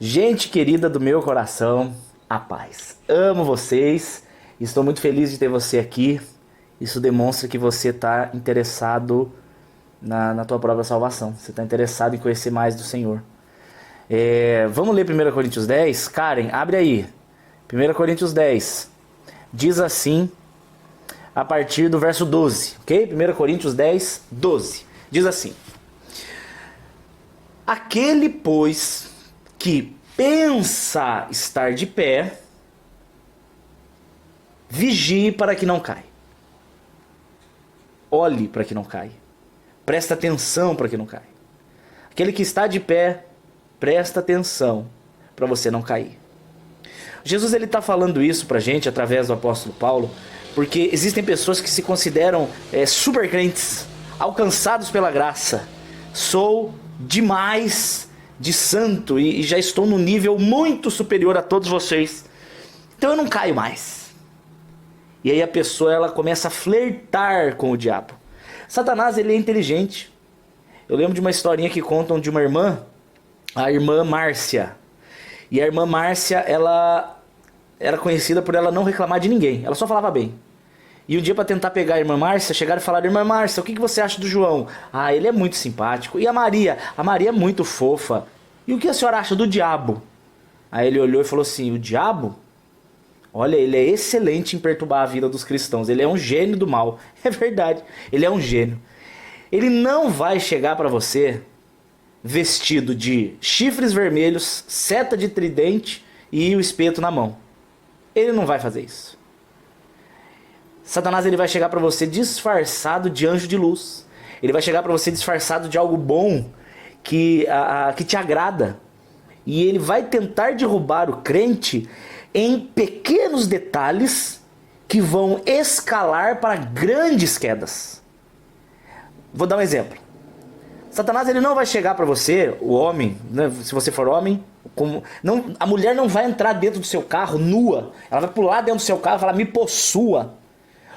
Gente querida do meu coração, a paz. Amo vocês, estou muito feliz de ter você aqui. Isso demonstra que você está interessado na tua própria salvação. Você está interessado em conhecer mais do Senhor. Vamos ler 1 Coríntios 10? Karen, abre aí. 1 Coríntios 10. Diz assim, a partir do verso 12, ok? 1 Coríntios 10, 12. Diz assim: Aquele, pois, que pensa estar de pé, vigie para que não caia. Olhe para que não caia. Presta atenção para que não caia. Aquele que está de pé, presta atenção para você não cair. Jesus ele está falando isso para a gente através do apóstolo Paulo, porque existem pessoas que se consideram super crentes, alcançados pela graça. Sou demais de santo e já estou no nível muito superior a todos vocês, então eu não caio mais. E aí a pessoa ela começa a flertar com o diabo. Satanás ele é inteligente. Eu lembro de uma historinha que contam de uma irmã, a irmã Márcia. E a irmã Márcia, ela era conhecida por ela não reclamar de ninguém, ela só falava bem. E um dia, para tentar pegar a irmã Márcia, chegaram e falaram: Irmã Márcia, o que você acha do João? Ah, ele é muito simpático. E a Maria? A Maria é muito fofa. E o que a senhora acha do diabo? Aí ele olhou e falou assim: o diabo? Olha, ele é excelente em perturbar a vida dos cristãos. Ele é um gênio do mal. É verdade, ele é um gênio. Ele não vai chegar para você vestido de chifres vermelhos, seta de tridente e o espeto na mão. Ele não vai fazer isso. Satanás ele vai chegar para você disfarçado de anjo de luz. Ele vai chegar para você disfarçado de algo bom que te agrada. E ele vai tentar derrubar o crente em pequenos detalhes que vão escalar para grandes quedas. Vou dar um exemplo. Satanás ele não vai chegar para você, o homem, né, se você for homem, a mulher não vai entrar dentro do seu carro nua. Ela vai pular dentro do seu carro e falar: me possua.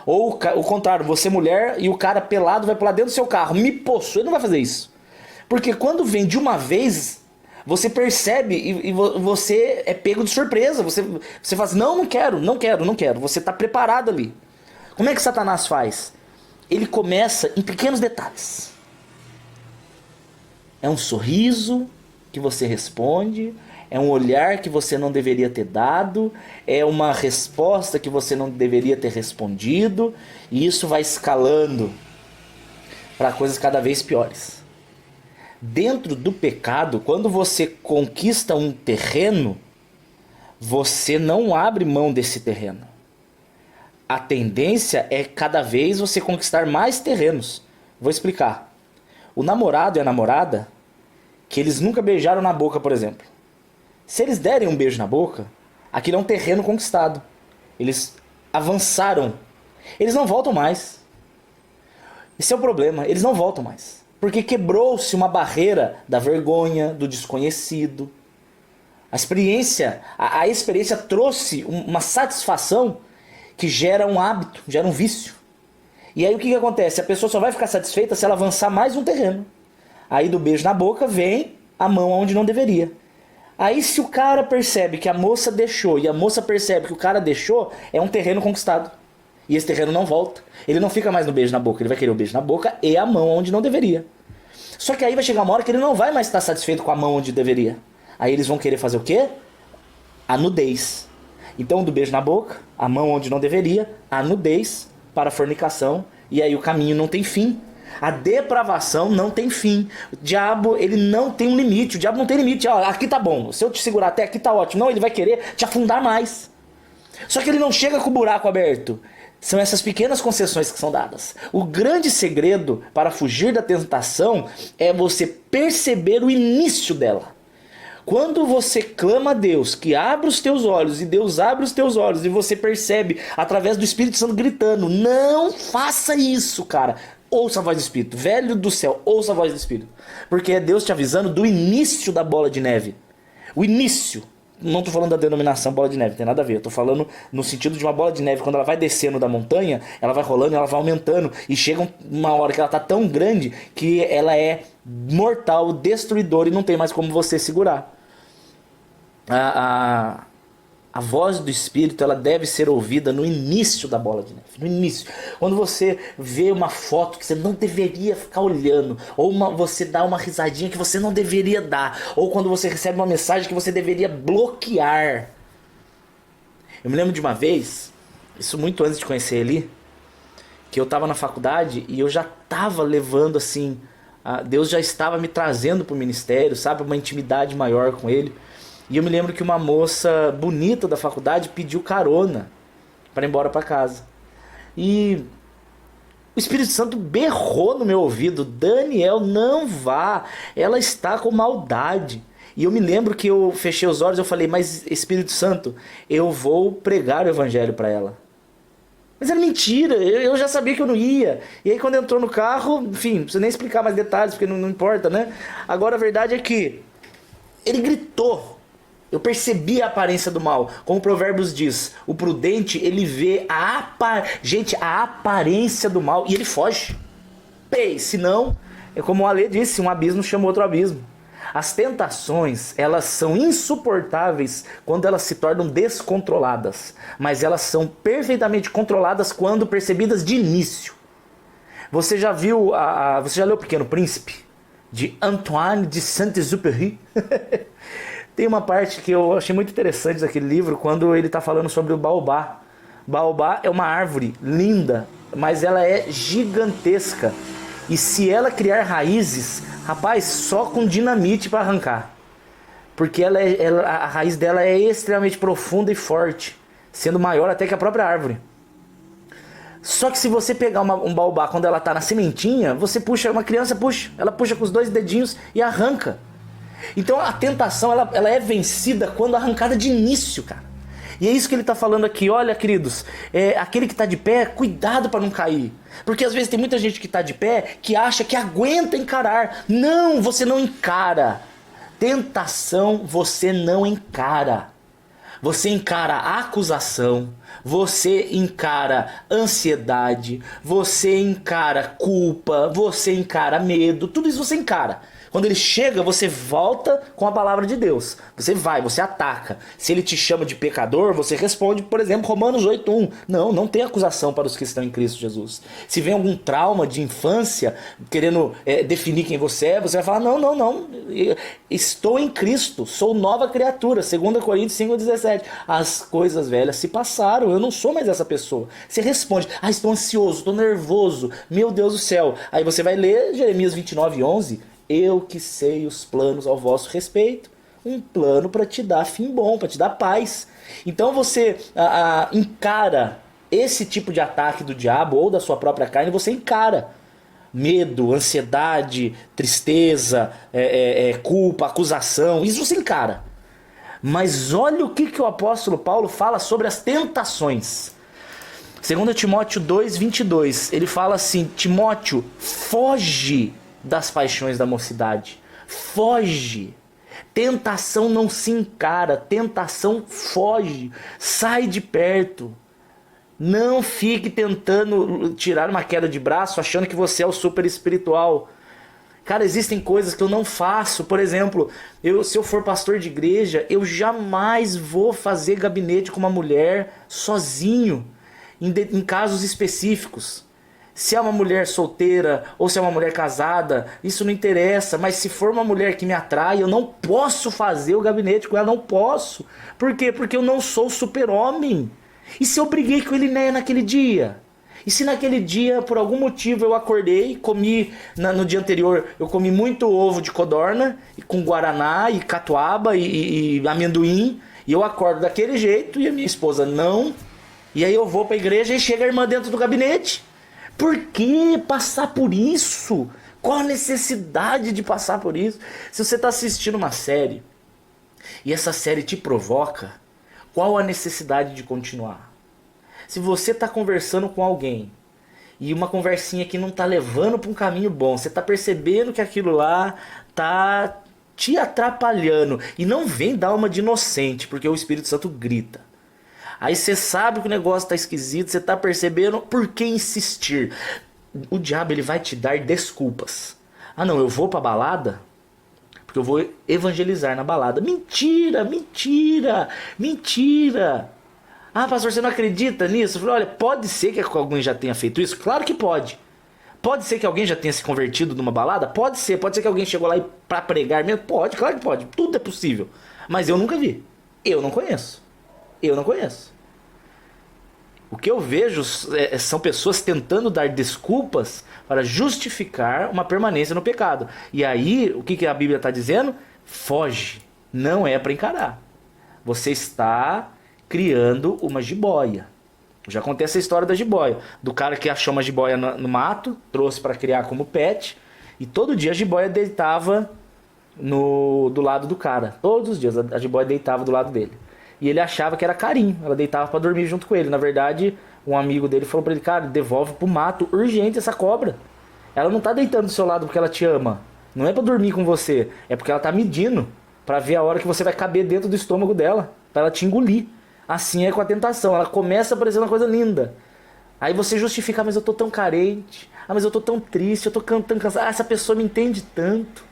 Ou o contrário, você mulher e o cara pelado vai pular dentro do seu carro, me possua. Ele não vai fazer isso. Porque quando vem de uma vez, você percebe e você é pego de surpresa. Você fala assim: não quero. Você está preparado ali. Como é que Satanás faz? Ele começa em pequenos detalhes. É um sorriso que você responde, é um olhar que você não deveria ter dado, é uma resposta que você não deveria ter respondido, e isso vai escalando para coisas cada vez piores. Dentro do pecado, quando você conquista um terreno, você não abre mão desse terreno. A tendência é cada vez você conquistar mais terrenos. Vou explicar. O namorado e a namorada, que eles nunca beijaram na boca, por exemplo. Se eles derem um beijo na boca, aquilo é um terreno conquistado. Eles avançaram. Eles não voltam mais. Esse é o problema, eles não voltam mais. Porque quebrou-se uma barreira da vergonha, do desconhecido. A experiência trouxe uma satisfação que gera um hábito, gera um vício. E aí o que acontece? A pessoa só vai ficar satisfeita se ela avançar mais um terreno. Aí do beijo na boca vem a mão onde não deveria. Aí se o cara percebe que a moça deixou e a moça percebe que o cara deixou, é um terreno conquistado. E esse terreno não volta. Ele não fica mais no beijo na boca, ele vai querer o beijo na boca e a mão onde não deveria. Só que aí vai chegar uma hora que ele não vai mais estar satisfeito com a mão onde deveria. Aí eles vão querer fazer o quê? A nudez. Então do beijo na boca, a mão onde não deveria, a nudez para a fornicação, e aí o caminho não tem fim. A depravação não tem fim. O diabo, ele não tem um limite. O diabo não tem limite. Ó, aqui tá bom. Se eu te segurar até aqui tá ótimo. Não, ele vai querer te afundar mais. Só que ele não chega com o buraco aberto. São essas pequenas concessões que são dadas. O grande segredo para fugir da tentação é você perceber o início dela. Quando você clama a Deus que abra os teus olhos, e Deus abre os teus olhos, e você percebe através do Espírito Santo gritando: não faça isso, cara. Ouça a voz do Espírito. Velho do céu, ouça a voz do Espírito. Porque é Deus te avisando do início da bola de neve. O início. Não estou falando da denominação bola de neve, não tem nada a ver. Eu estou falando no sentido de uma bola de neve. Quando ela vai descendo da montanha, ela vai rolando, ela vai aumentando. E chega uma hora que ela está tão grande que ela é mortal, destruidora e não tem mais como você segurar. A, a, a voz do Espírito, ela deve ser ouvida no início da bola de neve. No início. Quando você vê uma foto que você não deveria ficar olhando. Ou você dá uma risadinha que você não deveria dar. Ou quando você recebe uma mensagem que você deveria bloquear. Eu me lembro de uma vez, isso muito antes de conhecer ele, que eu estava na faculdade e eu já estava levando assim... Deus já estava me trazendo para o ministério, sabe? Uma intimidade maior com ele. E eu me lembro que uma moça bonita da faculdade pediu carona para ir embora para casa. E o Espírito Santo berrou no meu ouvido: Daniel, não vá, ela está com maldade. E eu me lembro que eu fechei os olhos e eu falei: mas Espírito Santo, eu vou pregar o evangelho para ela. Mas era mentira, eu já sabia que eu não ia. E aí quando entrou no carro, enfim, não preciso nem explicar mais detalhes, porque não importa, né? Agora a verdade é que ele gritou. Eu percebi a aparência do mal. Como Provérbios diz, o prudente, ele vê a aparência do mal e ele foge. Senão, é como o Alê disse, um abismo chama outro abismo. As tentações, elas são insuportáveis quando elas se tornam descontroladas. Mas elas são perfeitamente controladas quando percebidas de início. Você já viu, você já leu O Pequeno Príncipe? De Antoine de Saint-Exupéry? Tem uma parte que eu achei muito interessante daquele livro, quando ele está falando sobre o baobá. Baobá é uma árvore linda, mas ela é gigantesca. E se ela criar raízes, rapaz, só com dinamite para arrancar. Porque a raiz dela é extremamente profunda e forte, sendo maior até que a própria árvore. Só que se você pegar um baobá quando ela está na sementinha, você puxa, uma criança puxa, ela puxa com os 2 dedinhos e arranca. Então a tentação ela é vencida quando arrancada de início, cara. E é isso que ele está falando aqui. Olha, queridos, aquele que está de pé, cuidado para não cair. Porque às vezes tem muita gente que está de pé que acha que aguenta encarar. Não, você não encara. Tentação você não encara. Você encara a acusação, você encara ansiedade, você encara culpa, você encara medo, tudo isso você encara. Quando ele chega, você volta com a palavra de Deus. Você vai, você ataca. Se ele te chama de pecador, você responde, por exemplo, Romanos 8:1. Não tem acusação para os que estão em Cristo Jesus. Se vem algum trauma de infância, querendo definir quem você é, você vai falar, não. Estou em Cristo, sou nova criatura. 2 Coríntios 5:17. As coisas velhas se passaram, eu não sou mais essa pessoa. Você responde, estou ansioso, estou nervoso, meu Deus do céu. Aí você vai ler Jeremias 29:11. Eu que sei os planos ao vosso respeito, um plano para te dar fim bom, para te dar paz. Então você encara esse tipo de ataque do diabo ou da sua própria carne, você encara. Medo, ansiedade, tristeza, culpa, acusação, isso você encara. Mas olha o que o apóstolo Paulo fala sobre as tentações. 2 Timóteo 2:22, ele fala assim: Timóteo, foge das paixões da mocidade. Foge. Tentação não se encara, tentação foge. Sai de perto. Não fique tentando tirar uma queda de braço achando que você é o super espiritual. Cara, existem coisas que eu não faço. Por exemplo, se eu for pastor de igreja, eu jamais vou fazer gabinete com uma mulher sozinho, em casos específicos. Se é uma mulher solteira ou se é uma mulher casada, isso não interessa. Mas se for uma mulher que me atrai, eu não posso fazer o gabinete com ela, não posso. Por quê? Porque eu não sou super-homem. E se eu briguei com ele naquele dia? E se naquele dia, por algum motivo, eu acordei, comi, no dia anterior, eu comi muito ovo de codorna, com guaraná e catuaba e amendoim, e eu acordo daquele jeito e a minha esposa não, e aí eu vou pra igreja e chega a irmã dentro do gabinete. Por que passar por isso? Qual a necessidade de passar por isso? Se você está assistindo uma série e essa série te provoca, qual a necessidade de continuar? Se você está conversando com alguém e uma conversinha que não está levando para um caminho bom, você está percebendo que aquilo lá está te atrapalhando, e não vem dar uma de inocente, porque o Espírito Santo grita. Aí você sabe que o negócio tá esquisito, você tá percebendo, por que insistir? O diabo, ele vai te dar desculpas. Não, eu vou pra balada porque eu vou evangelizar na balada. Mentira, mentira, mentira. Ah, pastor, você não acredita nisso? Eu falei, olha, pode ser que alguém já tenha feito isso? Claro que pode. Pode ser que alguém já tenha se convertido numa balada? Pode ser que alguém chegou lá pra pregar mesmo? Pode, claro que pode. Tudo é possível. Mas eu nunca vi. Eu não conheço. Eu não conheço. O que eu vejo são pessoas tentando dar desculpas para justificar uma permanência no pecado. E aí, o que a Bíblia está dizendo? Foge. Não é para encarar. Você está criando uma jiboia. Eu já contei essa história da jiboia. Do cara que achou uma jiboia no mato, trouxe para criar como pet, e todo dia a jiboia deitava do lado do cara. Todos os dias a jiboia deitava do lado dele. E ele achava que era carinho, ela deitava para dormir junto com ele. Na verdade, um amigo dele falou para ele, cara, devolve pro mato urgente essa cobra. Ela não tá deitando do seu lado porque ela te ama. Não é para dormir com você, é porque ela tá medindo para ver a hora que você vai caber dentro do estômago dela, para ela te engolir. Assim é com a tentação, ela começa a parecer uma coisa linda. Aí você justifica, mas eu tô tão carente, mas eu tô tão triste, eu tô tão cansado, essa pessoa me entende tanto.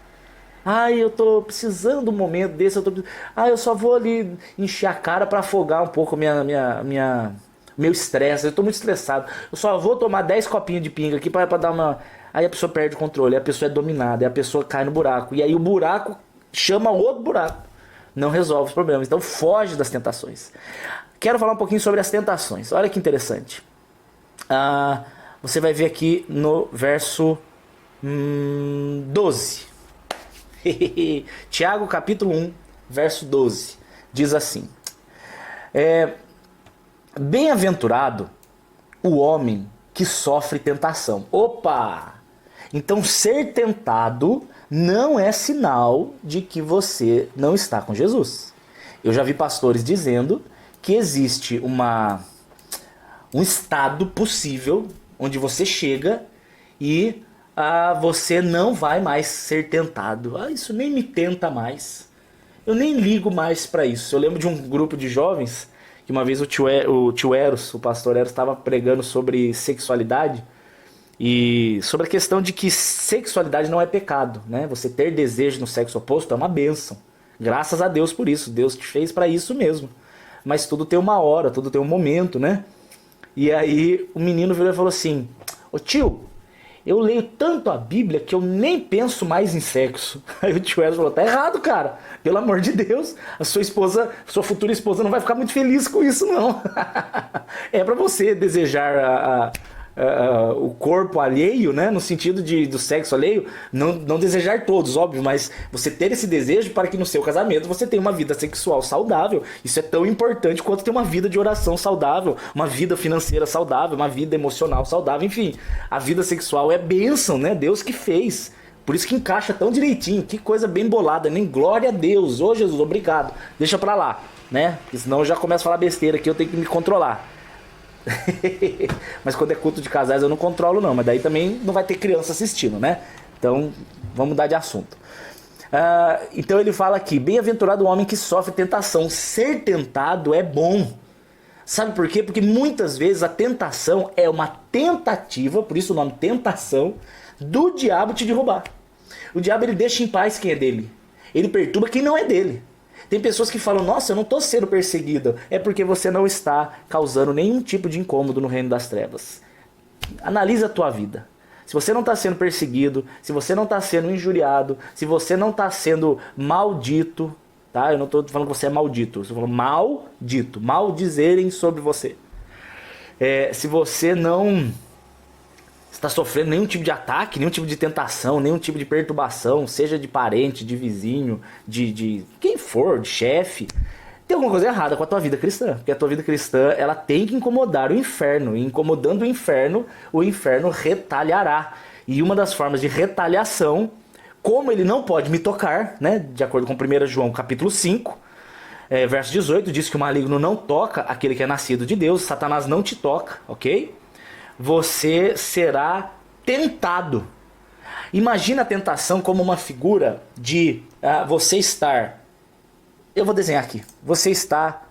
Eu tô precisando de um momento desse, eu só vou ali encher a cara pra afogar um pouco meu estresse, eu tô muito estressado. Eu só vou tomar 10 copinhos de pinga aqui pra dar uma... Aí a pessoa perde o controle, aí a pessoa é dominada, aí a pessoa cai no buraco. E aí o buraco chama outro buraco. Não resolve os problemas. Então foge das tentações. Quero falar um pouquinho sobre as tentações. Olha que interessante. Você vai ver aqui no verso 12. Tiago capítulo 1, verso 12. Diz assim: bem-aventurado o homem que sofre tentação. Opa! Então ser tentado não é sinal de que você não está com Jesus. Eu já vi pastores dizendo que existe um estado possível onde você chega e você não vai mais ser tentado. Isso nem me tenta mais. Eu nem ligo mais para isso. Eu lembro de um grupo de jovens que uma vez o tio Eros, o pastor Eros, estava pregando sobre sexualidade. E sobre a questão de que sexualidade não é pecado, né? Você ter desejo no sexo oposto é uma bênção. Graças a Deus por isso. Deus te fez para isso mesmo. Mas tudo tem uma hora, tudo tem um momento, né? E aí o menino virou e falou assim: ô tio, eu leio tanto a Bíblia que eu nem penso mais em sexo. Aí o tio Eros falou: tá errado, cara. Pelo amor de Deus, a sua futura esposa não vai ficar muito feliz com isso, não. É para você desejar o corpo alheio, né? No sentido do sexo alheio, não desejar todos, óbvio, mas você ter esse desejo para que no seu casamento você tenha uma vida sexual saudável. Isso é tão importante quanto ter uma vida de oração saudável, uma vida financeira saudável, uma vida emocional saudável, enfim. A vida sexual é bênção, né? Deus que fez. Por isso que encaixa tão direitinho. Que coisa bem bolada, nem glória a Deus. Ô Jesus, obrigado. Deixa pra lá, né? Porque senão eu já começo a falar besteira aqui, eu tenho que me controlar. Mas quando é culto de casais eu não controlo não, mas daí também não vai ter criança assistindo, né? Então vamos mudar de assunto. Então ele fala aqui: bem-aventurado o homem que sofre tentação. Ser tentado é bom. Sabe por quê? Porque muitas vezes a tentação é uma tentativa, por isso o nome tentação, do diabo te derrubar. O diabo ele deixa em paz quem é dele, ele perturba quem não é dele. Tem pessoas que falam: nossa, eu não estou sendo perseguido. É porque você não está causando nenhum tipo de incômodo no reino das trevas. Analisa a tua vida. Se você não está sendo perseguido, se você não está sendo injuriado, se você não está sendo maldito, tá? Eu não estou falando que você é maldito, eu estou falando maldito, maldizerem sobre você. Se você não está sofrendo nenhum tipo de ataque, nenhum tipo de tentação, nenhum tipo de perturbação, seja de parente, de vizinho, de quem for, de chefe, tem alguma coisa errada com a tua vida cristã. Porque a tua vida cristã, ela tem que incomodar o inferno. E incomodando o inferno retalhará. E uma das formas de retaliação, como ele não pode me tocar, né, de acordo com 1 João capítulo 5, verso 18, diz que o maligno não toca aquele que é nascido de Deus, Satanás não te toca, ok? Você será tentado. Imagina a tentação como uma figura de você estar... Eu vou desenhar aqui. Você está...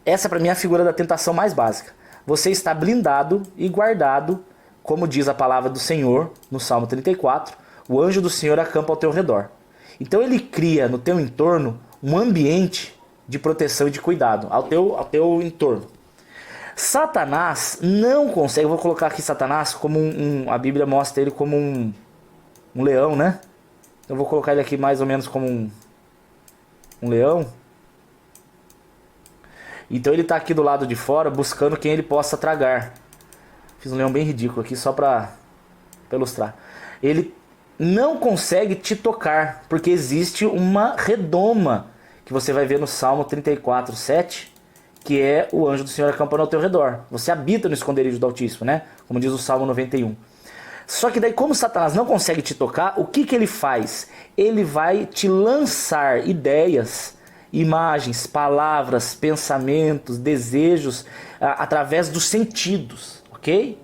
Essa para mim é a figura da tentação mais básica. Você está blindado e guardado, como diz a palavra do Senhor no Salmo 34. O anjo do Senhor acampa ao teu redor. Então ele cria no teu entorno um ambiente de proteção e de cuidado ao teu entorno. Satanás não consegue, eu vou colocar aqui Satanás como a Bíblia mostra ele como um leão, né? Eu vou colocar ele aqui mais ou menos como um leão. Então ele está aqui do lado de fora buscando quem ele possa tragar. Fiz um leão bem ridículo aqui só para ilustrar. Ele não consegue te tocar, porque existe uma redoma, que você vai ver no Salmo 34, 7, que é o anjo do Senhor acampando ao teu redor. Você habita no esconderijo do Altíssimo, né? Como diz o Salmo 91. Só que daí, como Satanás não consegue te tocar, o que ele faz? Ele vai te lançar ideias, imagens, palavras, pensamentos, desejos, através dos sentidos, ok?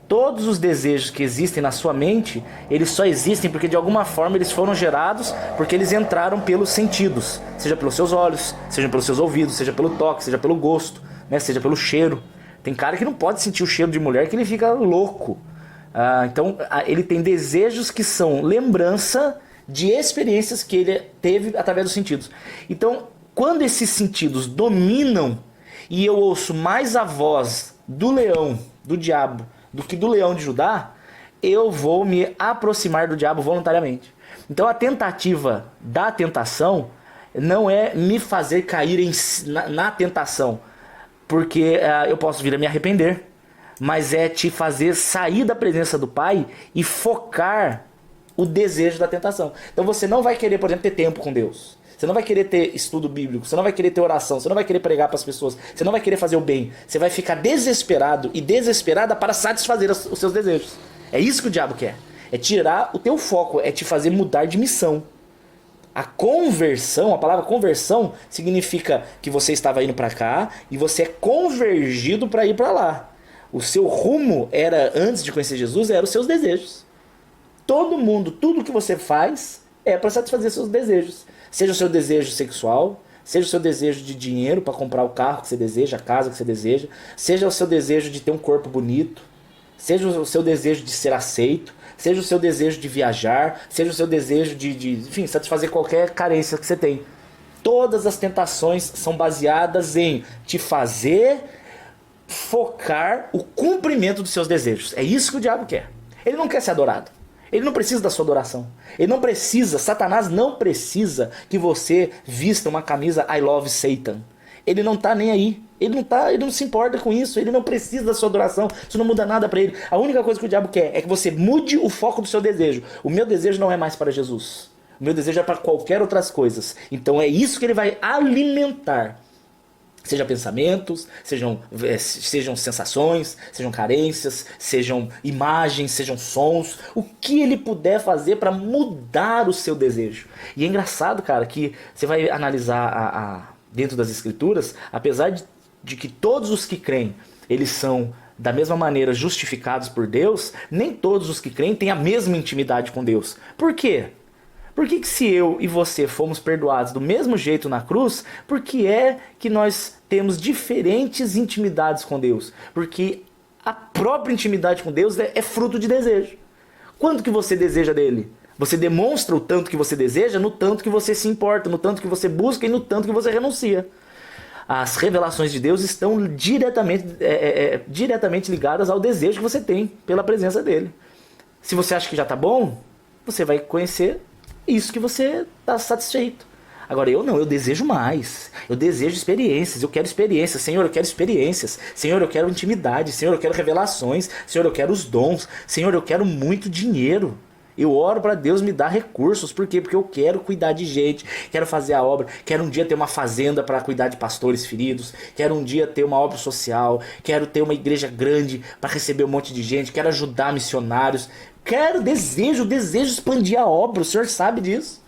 Todos os desejos que existem na sua mente, eles só existem porque de alguma forma eles foram gerados porque eles entraram pelos sentidos. Seja pelos seus olhos, seja pelos seus ouvidos, seja pelo toque, seja pelo gosto, né? Seja pelo cheiro. Tem cara que não pode sentir o cheiro de mulher que ele fica louco. Então ele tem desejos que são lembrança de experiências que ele teve através dos sentidos. Então quando esses sentidos dominam e eu ouço mais a voz do leão, do diabo, do que do leão de Judá, eu vou me aproximar do diabo voluntariamente. Então a tentativa da tentação não é me fazer cair na tentação, porque eu posso vir a me arrepender, mas é te fazer sair da presença do Pai e focar o desejo da tentação. Então você não vai querer, por exemplo, ter tempo com Deus. Você não vai querer ter estudo bíblico, você não vai querer ter oração, você não vai querer pregar para as pessoas, você não vai querer fazer o bem. Você vai ficar desesperado e desesperada para satisfazer os seus desejos. É isso que o diabo quer. É tirar o teu foco, é te fazer mudar de missão. A conversão, a palavra conversão, significa que você estava indo para cá e você é convergido para ir para lá. O seu rumo era, antes de conhecer Jesus, eram os seus desejos. Todo mundo, tudo que você faz é para satisfazer seus desejos. Seja o seu desejo sexual, seja o seu desejo de dinheiro para comprar o carro que você deseja, a casa que você deseja, seja o seu desejo de ter um corpo bonito, seja o seu desejo de ser aceito, seja o seu desejo de viajar, seja o seu desejo enfim, satisfazer qualquer carência que você tem. Todas as tentações são baseadas em te fazer focar o cumprimento dos seus desejos. É isso que o diabo quer. Ele não quer ser adorado. Ele não precisa da sua adoração. Ele não precisa, Satanás não precisa que você vista uma camisa I love Satan. Ele não tá nem aí. Ele não se importa com isso. Ele não precisa da sua adoração. Isso não muda nada para ele. A única coisa que o diabo quer é que você mude o foco do seu desejo. O meu desejo não é mais para Jesus. O meu desejo é para qualquer outras coisas. Então é isso que ele vai alimentar. Seja pensamentos, sejam sensações, sejam carências, sejam imagens, sejam sons, o que ele puder fazer para mudar o seu desejo. E é engraçado, cara, que você vai analisar dentro das escrituras, apesar de que todos os que creem, eles são da mesma maneira justificados por Deus, nem todos os que creem têm a mesma intimidade com Deus. Por quê? Por que se eu e você fomos perdoados do mesmo jeito na cruz, por que é que nós temos diferentes intimidades com Deus? Porque a própria intimidade com Deus é fruto de desejo. Quanto que você deseja dele? Você demonstra o tanto que você deseja no tanto que você se importa, no tanto que você busca e no tanto que você renuncia. As revelações de Deus estão diretamente ligadas ao desejo que você tem pela presença dele. Se você acha que já está bom, você vai conhecer isso que você está satisfeito. Agora eu não, eu desejo mais. Eu desejo experiências, eu quero experiências. Senhor, eu quero experiências. Senhor, eu quero intimidade. Senhor, eu quero revelações. Senhor, eu quero os dons. Senhor, eu quero muito dinheiro. Eu oro para Deus me dar recursos. Por quê? Porque eu quero cuidar de gente, quero fazer a obra, quero um dia ter uma fazenda para cuidar de pastores feridos, quero um dia ter uma obra social, quero ter uma igreja grande para receber um monte de gente, quero ajudar missionários, desejo expandir a obra, o Senhor sabe disso.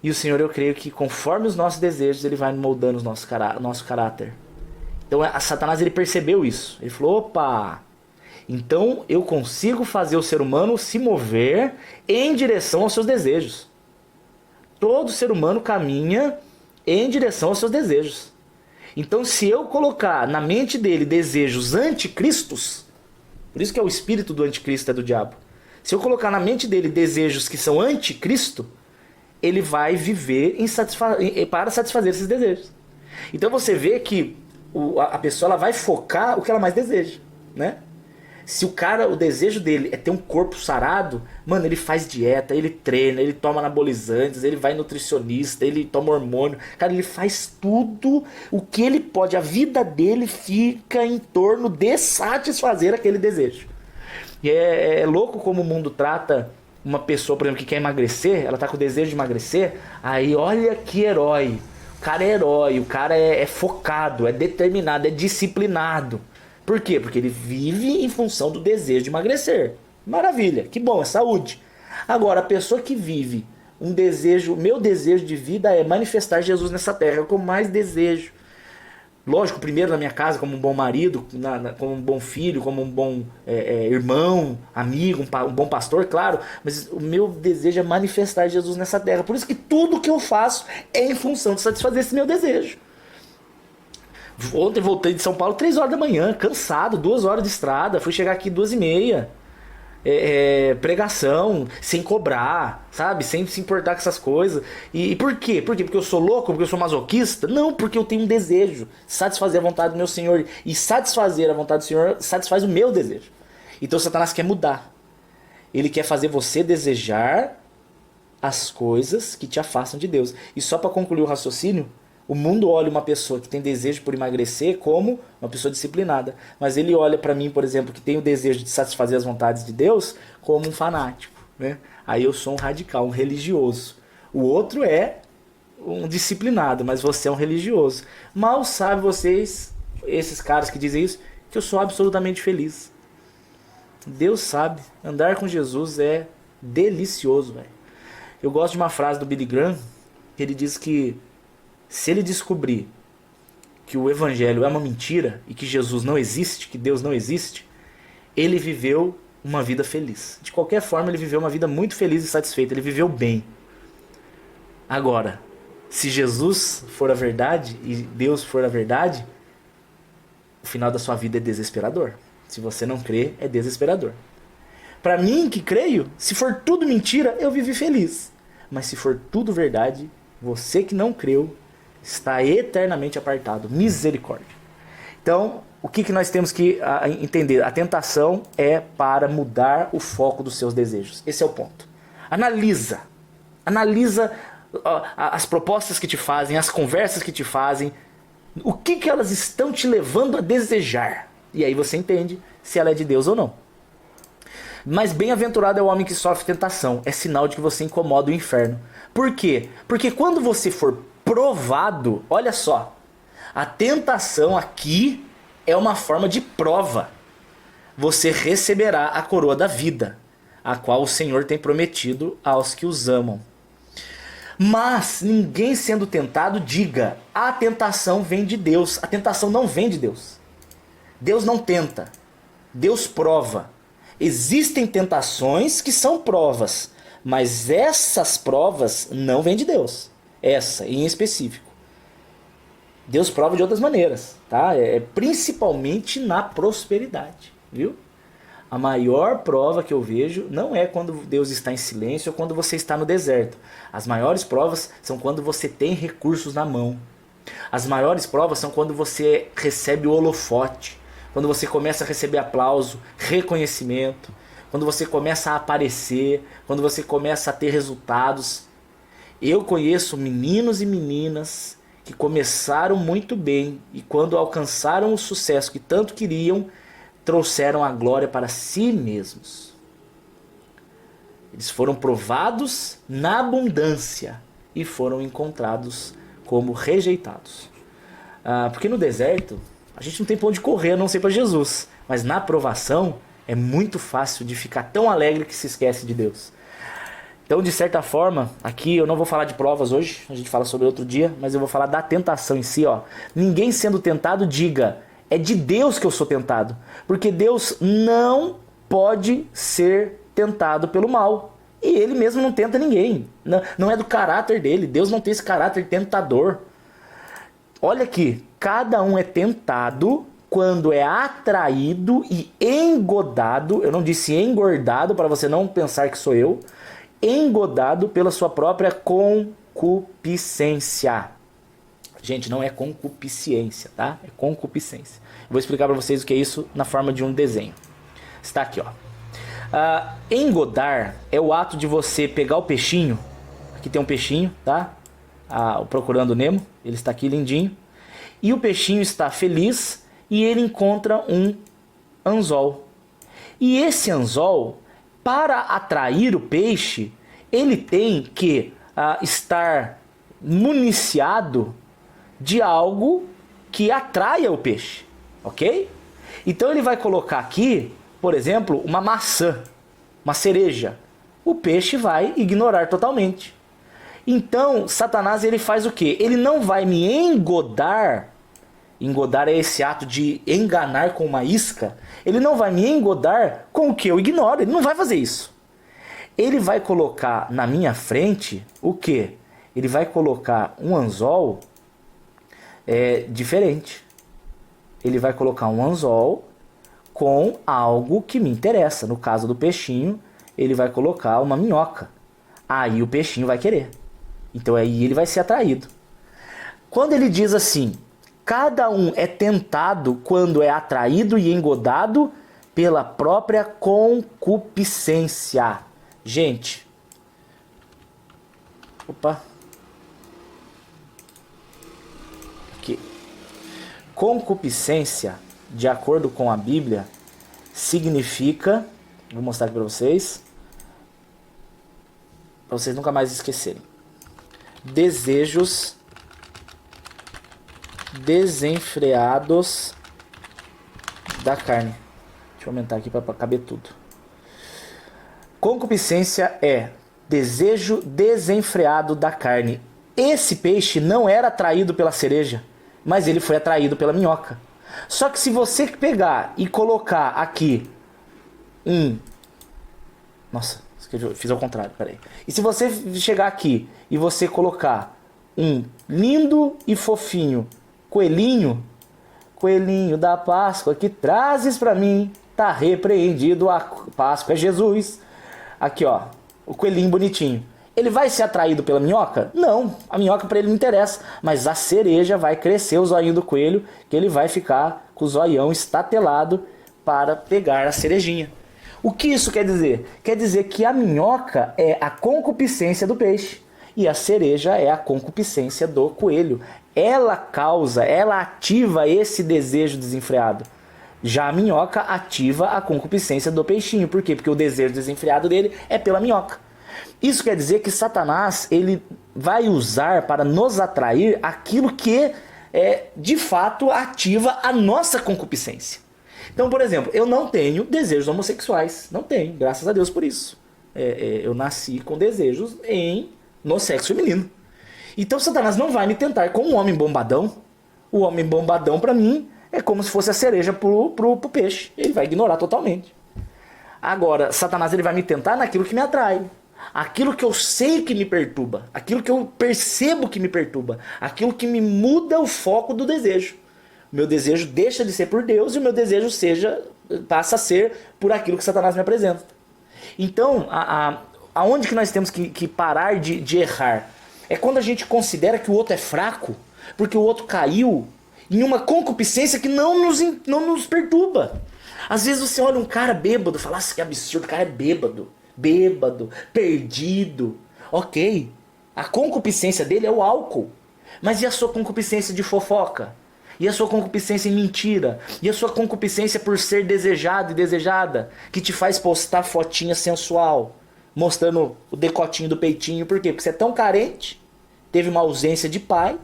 E o Senhor, eu creio que conforme os nossos desejos, Ele vai moldando o nosso caráter. Então Satanás, ele percebeu isso, ele falou, opa... Então eu consigo fazer o ser humano se mover em direção aos seus desejos. Todo ser humano caminha em direção aos seus desejos. Então se eu colocar na mente dele desejos anticristos, por isso que é o espírito do anticristo, é do diabo. Se eu colocar na mente dele desejos que são anticristo, ele vai viver para satisfazer esses desejos. Então você vê que a pessoa ela vai focar o que ela mais deseja, né? Se o desejo dele é ter um corpo sarado, mano, ele faz dieta, ele treina, ele toma anabolizantes, ele vai nutricionista, ele toma hormônio. Cara, ele faz tudo o que ele pode. A vida dele fica em torno de satisfazer aquele desejo. E é louco como o mundo trata uma pessoa, por exemplo, que quer emagrecer, ela tá com o desejo de emagrecer, aí olha que herói. O cara é herói, o cara é focado, é determinado, é disciplinado. Por quê? Porque ele vive em função do desejo de emagrecer. Maravilha, que bom, é saúde. Agora, a pessoa que vive um desejo, meu desejo de vida é manifestar Jesus nessa terra, é o que eu mais desejo. Lógico, primeiro na minha casa, como um bom marido, como um bom filho, como um bom irmão, amigo, um bom pastor, claro. Mas o meu desejo é manifestar Jesus nessa terra. Por isso que tudo que eu faço é em função de satisfazer esse meu desejo. Ontem voltei de São Paulo 3 horas da manhã, cansado, 2 horas de estrada, fui chegar aqui 2h30. Pregação, sem cobrar, sabe? Sem se importar com essas coisas. E por quê? Por quê? Porque eu sou louco? Porque eu sou masoquista? Não, porque eu tenho um desejo, satisfazer a vontade do meu Senhor. E satisfazer a vontade do Senhor satisfaz o meu desejo. Então Satanás quer mudar. Ele quer fazer você desejar as coisas que te afastam de Deus. E só para concluir o raciocínio, o mundo olha uma pessoa que tem desejo por emagrecer como uma pessoa disciplinada. Mas ele olha para mim, por exemplo, que tem o desejo de satisfazer as vontades de Deus, como um fanático, né? Aí eu sou um radical, um religioso. O outro é um disciplinado, mas você é um religioso. Mal sabem vocês, esses caras que dizem isso, que eu sou absolutamente feliz. Deus sabe, andar com Jesus é delicioso, velho. Eu gosto de uma frase do Billy Graham, que ele diz que se ele descobrir que o evangelho é uma mentira e que Jesus não existe, que Deus não existe, ele viveu uma vida feliz. De qualquer forma, ele viveu uma vida muito feliz e satisfeita. Ele viveu bem. Agora, se Jesus for a verdade e Deus for a verdade, o final da sua vida é desesperador. Se você não crê, é desesperador. Para mim, que creio, se for tudo mentira, eu vivi feliz. Mas se for tudo verdade, você que não creu, está eternamente apartado. Misericórdia. Então, o que nós temos que entender? A tentação é para mudar o foco dos seus desejos. Esse é o ponto. Analisa as propostas que te fazem, as conversas que te fazem, o que elas estão te levando a desejar. E aí você entende se ela é de Deus ou não. Mas bem-aventurado é o homem que sofre tentação. É sinal de que você incomoda o inferno. Por quê? Porque quando você for provado, olha só, a tentação aqui é uma forma de prova. Você receberá a coroa da vida, a qual o Senhor tem prometido aos que os amam. Mas ninguém sendo tentado diga, a tentação vem de Deus. A tentação não vem de Deus. Deus não tenta, Deus prova. Existem tentações que são provas, mas essas provas não vêm de Deus. Essa em específico. Deus prova de outras maneiras, tá? Principalmente na prosperidade, viu? A maior prova que eu vejo não é quando Deus está em silêncio ou quando você está no deserto. As maiores provas são quando você tem recursos na mão. As maiores provas são quando você recebe o holofote, quando você começa a receber aplauso, reconhecimento, quando você começa a aparecer, quando você começa a ter resultados. Eu conheço meninos e meninas que começaram muito bem e quando alcançaram o sucesso que tanto queriam, trouxeram a glória para si mesmos. Eles foram provados na abundância e foram encontrados como rejeitados. Porque no deserto a gente não tem pra onde correr a não ser para Jesus. Mas na provação é muito fácil de ficar tão alegre que se esquece de Deus. Então, de certa forma, aqui eu não vou falar de provas hoje, a gente fala sobre outro dia, mas eu vou falar da tentação em si, ó. Ninguém sendo tentado diga, é de Deus que eu sou tentado, porque Deus não pode ser tentado pelo mal. E ele mesmo não tenta ninguém, não é do caráter dele, Deus não tem esse caráter tentador. Olha aqui, cada um é tentado quando é atraído e engodado, eu não disse engordado para você não pensar que sou eu, engodado pela sua própria concupiscência. Gente, não é concupiscência, tá? É concupiscência. Eu vou explicar para vocês o que é isso na forma de um desenho. Está aqui, ó. Engodar é o ato de você pegar o peixinho. Aqui tem um peixinho, tá? O Procurando Nemo. Ele está aqui lindinho. E o peixinho está feliz e ele encontra um anzol. E esse anzol, para atrair o peixe, ele tem que estar municiado de algo que atraia o peixe, ok? Então ele vai colocar aqui, por exemplo, uma maçã, uma cereja. O peixe vai ignorar totalmente. Então Satanás ele faz o quê? Ele não vai me engodar. Engodar é esse ato de enganar com uma isca. Ele não vai me engodar com o que eu ignoro. Ele não vai fazer isso. Ele vai colocar na minha frente o quê? Ele vai colocar um anzol diferente. Ele vai colocar um anzol com algo que me interessa. No caso do peixinho, ele vai colocar uma minhoca. Aí o peixinho vai querer. Então aí ele vai ser atraído. Quando ele diz assim, cada um é tentado quando é atraído e engodado pela própria concupiscência. Gente. Opa. Aqui. Concupiscência, de acordo com a Bíblia, significa, vou mostrar aqui para vocês nunca mais esquecerem. Desejos desenfreados da carne. Deixa eu aumentar aqui para caber tudo. Concupiscência é desejo desenfreado da carne. Esse peixe não era atraído pela cereja, mas ele foi atraído pela minhoca. Só que se você pegar e colocar aqui Nossa, fiz ao contrário, peraí. E se você chegar aqui e você colocar um lindo e fofinho coelhinho da Páscoa que trazes para mim, tá repreendido, a Páscoa é Jesus. Aqui, ó, o coelhinho bonitinho. Ele vai ser atraído pela minhoca? Não, a minhoca para ele não interessa, mas a cereja vai crescer o zoinho do coelho, que ele vai ficar com o zoião estatelado para pegar a cerejinha. O que isso quer dizer? Quer dizer que a minhoca é a concupiscência do peixe e a cereja é a concupiscência do coelho. Ela ativa esse desejo desenfreado. Já a minhoca ativa a concupiscência do peixinho. Por quê? Porque o desejo desenfreado dele é pela minhoca. Isso quer dizer que Satanás ele vai usar para nos atrair aquilo que de fato ativa a nossa concupiscência. Então, por exemplo, eu não tenho desejos homossexuais. Não tenho, graças a Deus por isso. Eu nasci com desejos no sexo feminino. Então Satanás não vai me tentar com um homem bombadão. O homem bombadão para mim é como se fosse a cereja pro peixe. Ele vai ignorar totalmente. Agora, Satanás ele vai me tentar naquilo que me atrai. Aquilo que eu sei que me perturba. Aquilo que eu percebo que me perturba. Aquilo que me muda o foco do desejo. O meu desejo deixa de ser por Deus e o meu desejo passa a ser por aquilo que Satanás me apresenta. Então, aonde que nós temos que parar de errar? É quando a gente considera que o outro é fraco, porque o outro caiu em uma concupiscência que não nos perturba. Às vezes você olha um cara bêbado e fala, nossa, que absurdo, o cara é bêbado, perdido. Ok, a concupiscência dele é o álcool. Mas e a sua concupiscência de fofoca? E a sua concupiscência em mentira? E a sua concupiscência por ser desejado e desejada? Que te faz postar fotinha sensual, mostrando o decotinho do peitinho. Por quê? Porque você é tão carente, teve uma ausência de pai,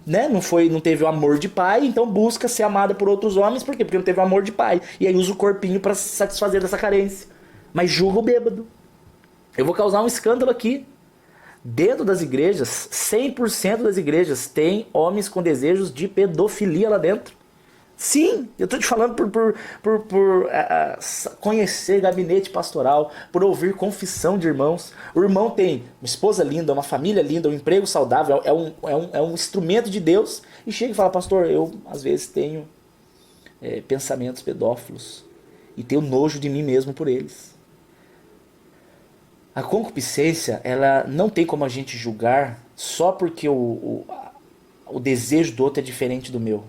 né? Não teve o amor de pai, então busca ser amada por outros homens. Por quê? Porque não teve o amor de pai. E aí usa o corpinho para se satisfazer dessa carência. Mas julga o bêbado. Eu vou causar um escândalo aqui. Dentro das igrejas, 100% das igrejas tem homens com desejos de pedofilia lá dentro. Sim, eu estou te falando por conhecer gabinete pastoral, por ouvir confissão de irmãos. O irmão tem uma esposa linda, uma família linda, um emprego saudável, é um instrumento de Deus. E chega e fala, pastor, eu às vezes tenho pensamentos pedófilos e tenho nojo de mim mesmo por eles. A concupiscência, ela não tem como a gente julgar só porque o desejo do outro é diferente do meu.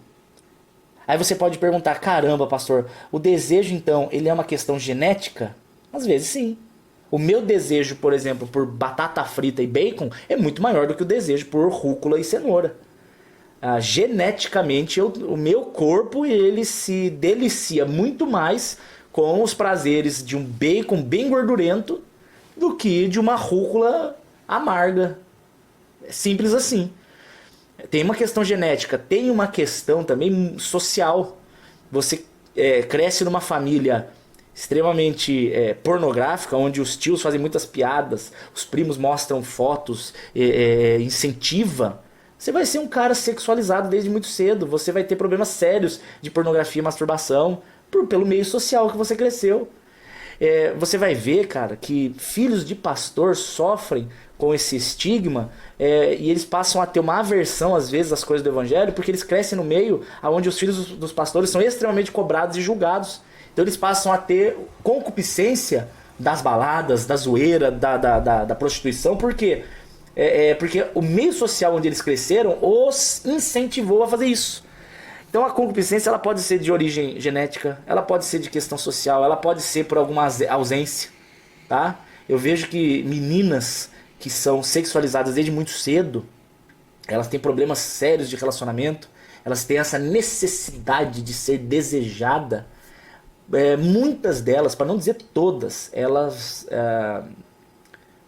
Aí você pode perguntar, caramba, pastor, o desejo então, ele é uma questão genética? Às vezes sim. O meu desejo, por exemplo, por batata frita e bacon é muito maior do que o desejo por rúcula e cenoura. Geneticamente, o meu corpo ele se delicia muito mais com os prazeres de um bacon bem gordurento do que de uma rúcula amarga. É simples assim. Tem uma questão genética, tem uma questão também social. Você cresce numa família extremamente pornográfica, onde os tios fazem muitas piadas, os primos mostram fotos, incentiva. Você vai ser um cara sexualizado desde muito cedo. Você vai ter problemas sérios de pornografia e masturbação pelo meio social que você cresceu. Você vai ver, cara, que filhos de pastor sofrem com esse estigma e eles passam a ter uma aversão, às vezes, às coisas do evangelho, porque eles crescem no meio onde os filhos dos pastores são extremamente cobrados e julgados. Então eles passam a ter concupiscência das baladas, da zoeira, da prostituição. Por quê? Porque o meio social onde eles cresceram os incentivou a fazer isso. Então a concupiscência ela pode ser de origem genética, ela pode ser de questão social, ela pode ser por alguma ausência, tá? Eu vejo que meninas que são sexualizadas desde muito cedo, elas têm problemas sérios de relacionamento, elas têm essa necessidade de ser desejada. Muitas delas, para não dizer todas, elas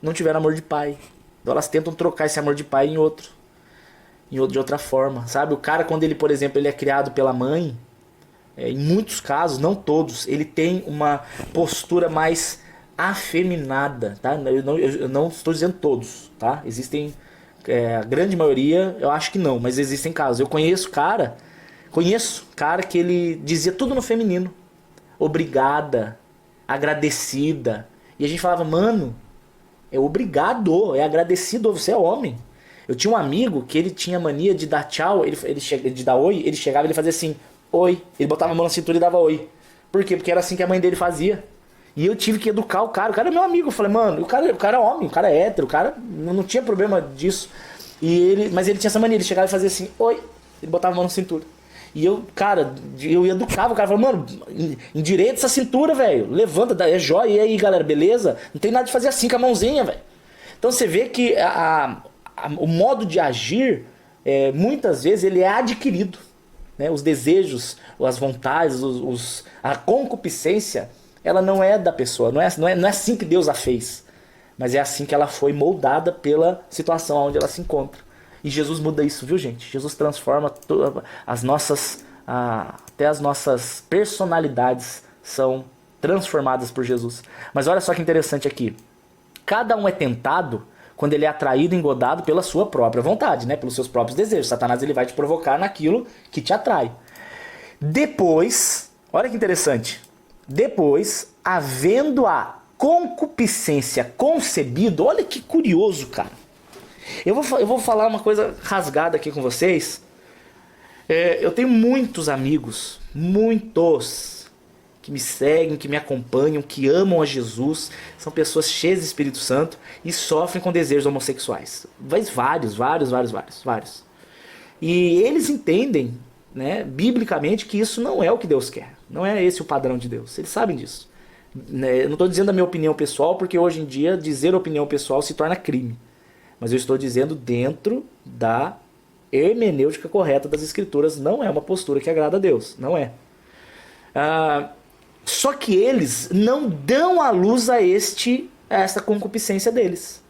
não tiveram amor de pai. Então elas tentam trocar esse amor de pai de outra forma, sabe? O cara, quando ele, por exemplo, ele é criado pela mãe, em muitos casos, não todos, ele tem uma postura mais afeminada, tá? Eu não estou dizendo todos, tá? Existem, a grande maioria, eu acho que não, mas existem casos. Eu conheço cara que ele dizia tudo no feminino. Obrigada, agradecida. E a gente falava, mano, é obrigado, é agradecido, você é homem. Eu tinha um amigo que ele tinha mania de dar tchau, de dar oi, ele chegava e ele fazia assim, oi. Ele botava a mão na cintura e dava oi. Por quê? Porque era assim que a mãe dele fazia. E eu tive que educar o cara é meu amigo. Eu falei, mano, o cara é homem, o cara é hétero, o cara não tinha problema disso. Mas ele tinha essa mania, ele chegava e fazia assim, oi. Ele botava a mão na cintura. E eu, cara, eu educava o cara, falava, mano, endireita essa cintura, velho. Levanta, é jóia, e aí, galera, beleza? Não tem nada de fazer assim com a mãozinha, velho. Então você vê que o modo de agir, muitas vezes, ele é adquirido. Né? Os desejos, as vontades, a concupiscência, ela não é da pessoa. Não é assim que Deus a fez. Mas é assim que ela foi moldada pela situação onde ela se encontra. E Jesus muda isso, viu, gente? Jesus transforma até as nossas personalidades são transformadas por Jesus. Mas olha só que interessante aqui. Cada um é tentado quando ele é atraído e engodado pela sua própria vontade, né? Pelos seus próprios desejos. Satanás ele vai te provocar naquilo que te atrai. Depois, olha que interessante. Depois, havendo a concupiscência concebido, olha que curioso, cara. Eu vou falar uma coisa rasgada aqui com vocês. Eu tenho muitos amigos, muitos, que me seguem, que me acompanham, que amam a Jesus. São pessoas cheias de Espírito Santo e sofrem com desejos homossexuais. Vários. E eles entendem, né, biblicamente, que isso não é o que Deus quer. Não é esse o padrão de Deus. Eles sabem disso. Eu não estou dizendo a minha opinião pessoal, porque hoje em dia dizer opinião pessoal se torna crime. Mas eu estou dizendo dentro da hermenêutica correta das Escrituras. Não é uma postura que agrada a Deus. Não é. Só que eles não dão a luz a essa concupiscência deles.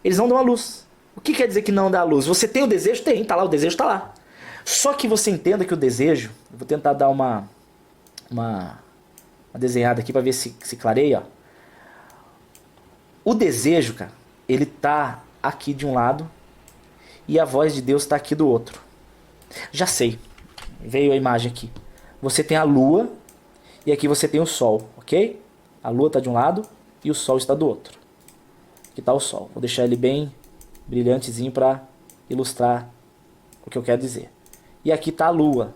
Eles não dão a luz. O que quer dizer que não dá a luz? Você tem o desejo? Tem. Tá lá, o desejo está lá. Só que você entenda que o desejo... Eu vou tentar dar uma desenhada aqui para ver se clareia. Ó. O desejo, cara, ele tá aqui de um lado e a voz de Deus tá aqui do outro. Já sei. Veio a imagem aqui. Você tem a lua e aqui você tem o sol, ok? A lua tá de um lado e o sol está do outro. Aqui tá o sol. Vou deixar ele bem brilhantezinho para ilustrar o que eu quero dizer. E aqui tá a lua,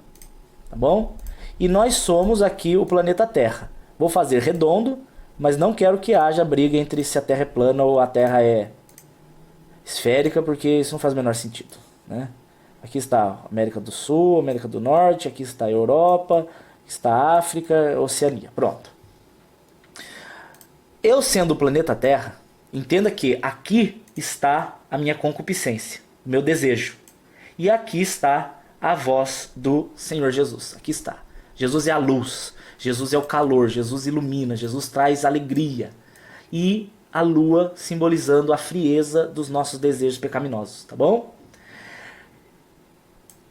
tá bom? E nós somos aqui o planeta Terra. Vou fazer redondo mas não quero que haja briga entre se a Terra é plana ou a Terra é esférica, porque isso não faz o menor sentido, né? Aqui está a América do Sul, América do Norte, aqui está a Europa, aqui está a África, Oceania. Pronto. Eu sendo o planeta Terra, entenda que aqui está a minha concupiscência, o meu desejo. E aqui está a voz do Senhor Jesus. Aqui está. Jesus é a luz, Jesus é o calor, Jesus ilumina, Jesus traz alegria. E a lua simbolizando a frieza dos nossos desejos pecaminosos, tá bom?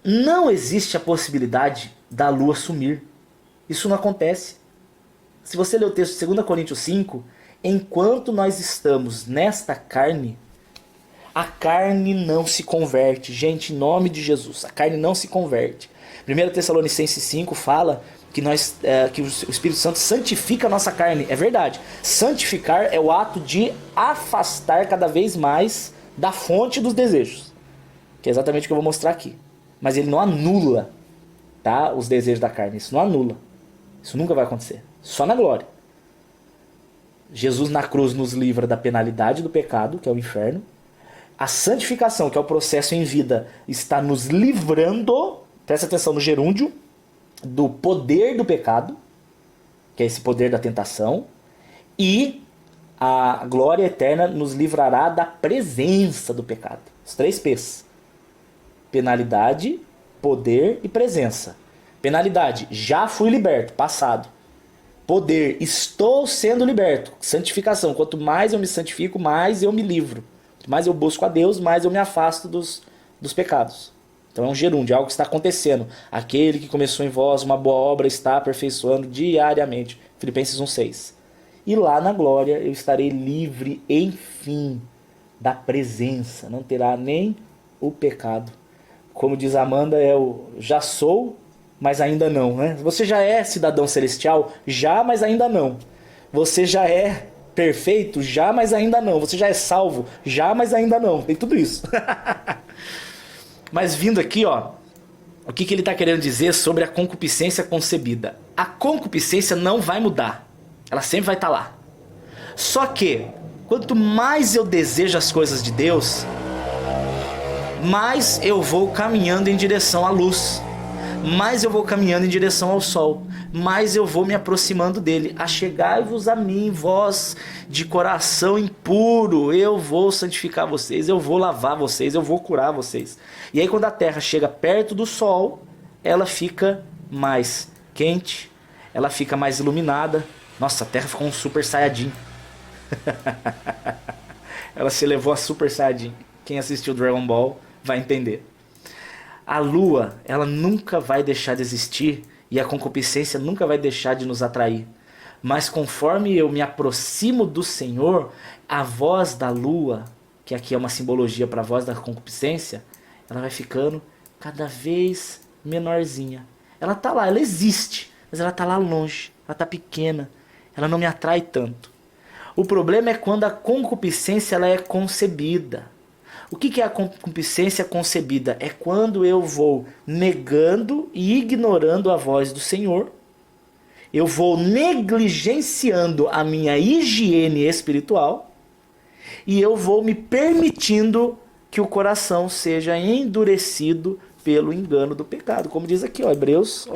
Não existe a possibilidade da lua sumir. Isso não acontece. Se você ler o texto de 2 Coríntios 5, enquanto nós estamos nesta carne, a carne não se converte. Gente, em nome de Jesus, a carne não se converte. 1 Tessalonicenses 5 fala que, que o Espírito Santo santifica a nossa carne. É verdade. Santificar é o ato de afastar cada vez mais da fonte dos desejos. Que é exatamente o que eu vou mostrar aqui. Mas ele não anula, tá, os desejos da carne. Isso não anula. Isso nunca vai acontecer. Só na glória. Jesus na cruz nos livra da penalidade do pecado, que é o inferno. A santificação, que é o processo em vida, está nos livrando, presta atenção no gerúndio, do poder do pecado, que é esse poder da tentação. E a glória eterna nos livrará da presença do pecado. Os 3 P's. Penalidade, poder e presença. Penalidade, já fui liberto, passado. Poder, estou sendo liberto, santificação. Quanto mais eu me santifico, mais eu me livro. Quanto mais eu busco a Deus, mais eu me afasto dos pecados. Então é um gerúndio, é algo que está acontecendo. Aquele que começou em vós uma boa obra está aperfeiçoando diariamente. Filipenses 1,6. E lá na glória eu estarei livre, enfim, da presença. Não terá nem o pecado. Como diz Amanda, já sou, mas ainda não, né? Você já é cidadão celestial? Já, mas ainda não. Você já é perfeito? Já, mas ainda não. Você já é salvo? Já, mas ainda não. Tem tudo isso. Mas vindo aqui, ó, o que ele está querendo dizer sobre a concupiscência concebida? A concupiscência não vai mudar. Ela sempre vai estar lá. Só que, quanto mais eu desejo as coisas de Deus, mais eu vou caminhando em direção à luz, mais eu vou caminhando em direção ao sol, mais eu vou me aproximando dele. Achegai-vos a mim, vós de coração impuro, eu vou santificar vocês, eu vou lavar vocês, eu vou curar vocês. E aí quando a terra chega perto do sol, ela fica mais quente, ela fica mais iluminada. Nossa, a terra ficou um super saiyajin. Ela se elevou a super saiyajin. Quem assistiu Dragon Ball vai entender. A lua, ela nunca vai deixar de existir e a concupiscência nunca vai deixar de nos atrair. Mas conforme eu me aproximo do Senhor, a voz da lua, que aqui é uma simbologia para a voz da concupiscência, ela vai ficando cada vez menorzinha. Ela está lá, ela existe, mas ela está lá longe, ela está pequena, ela não me atrai tanto. O problema é quando a concupiscência ela é concebida. O que é a concupiscência concebida? É quando eu vou negando e ignorando a voz do Senhor. Eu vou negligenciando a minha higiene espiritual. E eu vou me permitindo que o coração seja endurecido pelo engano do pecado. Como diz aqui, ó, Hebreus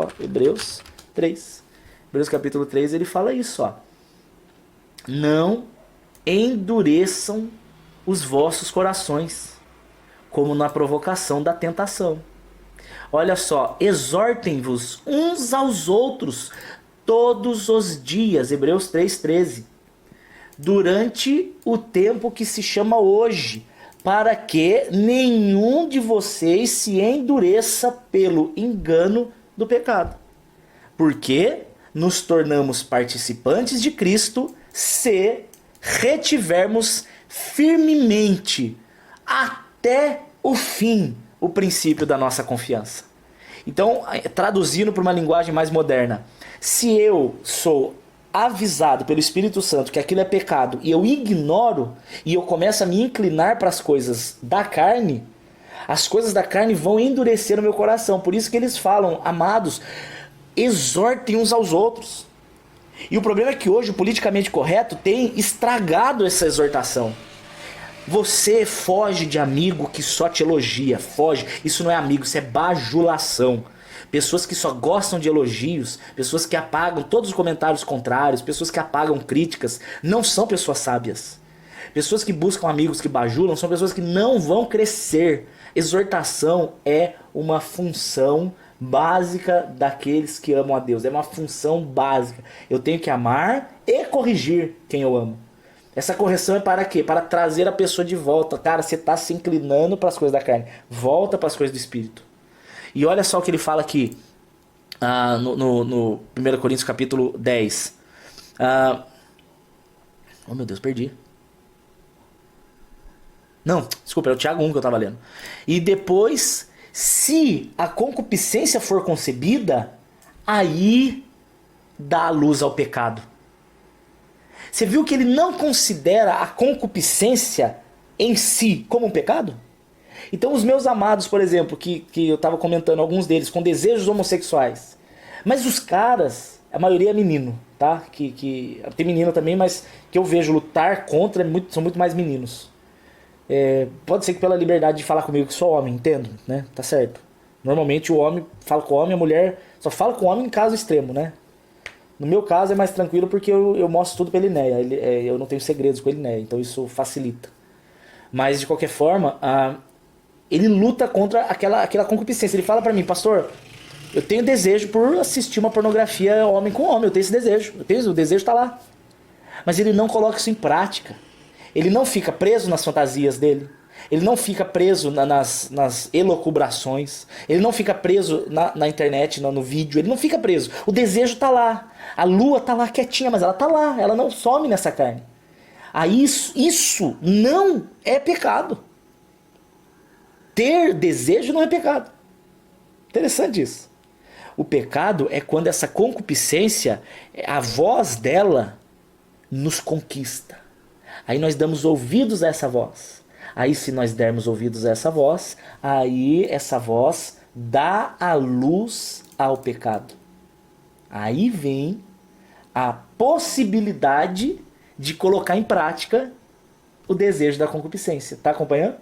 3. Hebreus capítulo 3, ele fala isso, ó. Não endureçam os vossos corações, como na provocação da tentação. Olha só, exortem-vos uns aos outros todos os dias, Hebreus 3,13, durante o tempo que se chama hoje, para que nenhum de vocês se endureça pelo engano do pecado. Porque nos tornamos participantes de Cristo se retivermos firmemente até o fim o princípio da nossa confiança. Então, traduzindo para uma linguagem mais moderna, se eu sou avisado pelo Espírito Santo que aquilo é pecado e eu ignoro e eu começo a me inclinar para as coisas da carne, as coisas da carne vão endurecer o meu coração. Por isso que eles falam, amados, exortem uns aos outros. E o problema é que hoje o politicamente correto tem estragado essa exortação. Você foge de amigo que só te elogia, foge. Isso não é amigo, isso é bajulação. Pessoas que só gostam de elogios, pessoas que apagam todos os comentários contrários, pessoas que apagam críticas, não são pessoas sábias. Pessoas que buscam amigos que bajulam são pessoas que não vão crescer. Exortação é uma função básica daqueles que amam a Deus. É uma função básica. Eu tenho que amar e corrigir quem eu amo. Essa correção é para quê? Para trazer a pessoa de volta. Cara, você está se inclinando para as coisas da carne. Volta para as coisas do Espírito. E olha só o que ele fala aqui no 1 Coríntios capítulo 10. Oh meu Deus, perdi. Não, desculpa, é o Tiago 1 que eu estava lendo. E depois, se a concupiscência for concebida, aí dá a luz ao pecado. Você viu que ele não considera a concupiscência em si como um pecado? Então os meus amados, por exemplo, que eu estava comentando, alguns deles com desejos homossexuais. Mas os caras, a maioria é menino, tá? Tem menina também, mas que eu vejo lutar contra são muito mais meninos. Pode ser que pela liberdade de falar comigo que sou homem, entendo, né? Tá certo. Normalmente o homem fala com o homem, a mulher só fala com o homem em caso extremo, né? No meu caso é mais tranquilo porque eu mostro tudo pra Elinéia. Eu não tenho segredos com a Elinéia, então isso facilita. Mas de qualquer forma, ele luta contra aquela concupiscência. Ele fala pra mim, pastor, eu tenho desejo por assistir uma pornografia homem com homem, eu tenho esse desejo. O desejo tá lá. Mas ele não coloca isso em prática. Ele não fica preso nas fantasias dele. Ele não fica preso nas elucubrações. Ele não fica preso na internet, no vídeo. Ele não fica preso. O desejo tá lá. A lua tá lá quietinha, mas ela tá lá. Ela não some nessa carne. Aí isso não é pecado. Ter desejo não é pecado. Interessante isso. O pecado é quando essa concupiscência, a voz dela nos conquista. Aí nós damos ouvidos a essa voz. Aí se nós dermos ouvidos a essa voz, aí essa voz dá a luz ao pecado. Aí vem a possibilidade de colocar em prática o desejo da concupiscência. Tá acompanhando?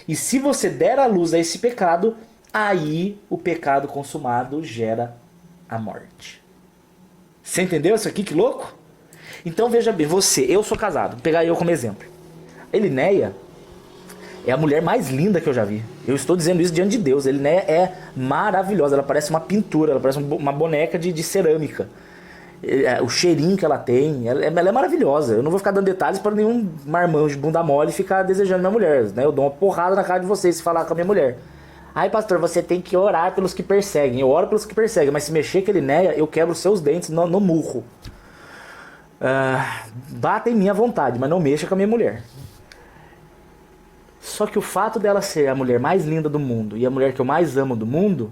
E se você der a luz a esse pecado, aí o pecado consumado gera a morte. Você entendeu isso aqui? Que louco? Então veja bem, eu sou casado, vou pegar eu como exemplo. A Elinéia é a mulher mais linda que eu já vi. Eu estou dizendo isso diante de Deus. A Elinéia é maravilhosa, ela parece uma pintura, ela parece uma boneca de cerâmica. O cheirinho que ela tem, ela é maravilhosa. Eu não vou ficar dando detalhes para nenhum marmão de bunda mole ficar desejando minha mulher, né? Eu dou uma porrada na cara de vocês se falar com a minha mulher. Ai, pastor, você tem que orar pelos que perseguem. Eu oro pelos que perseguem, mas se mexer com a Elinéia, eu quebro os seus dentes no murro. Bata em minha vontade, mas não mexa com a minha mulher. Só que o fato dela ser a mulher mais linda do mundo e a mulher que eu mais amo do mundo,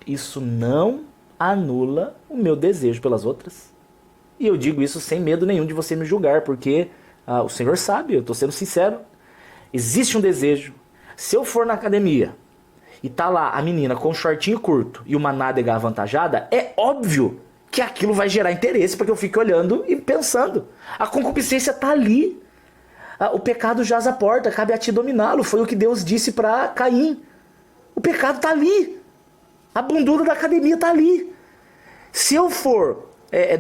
isso não anula o meu desejo pelas outras. E eu digo isso sem medo nenhum de você me julgar, porque o Senhor sabe, eu estou sendo sincero. Existe um desejo. Se eu for na academia e tá lá a menina com um shortinho curto e uma nádega avantajada, é óbvio que aquilo vai gerar interesse, porque eu fico olhando e pensando. A concupiscência tá ali. O pecado jaz à porta, cabe a ti dominá-lo. Foi o que Deus disse para Caim. O pecado tá ali. A bundura da academia tá ali. Se eu for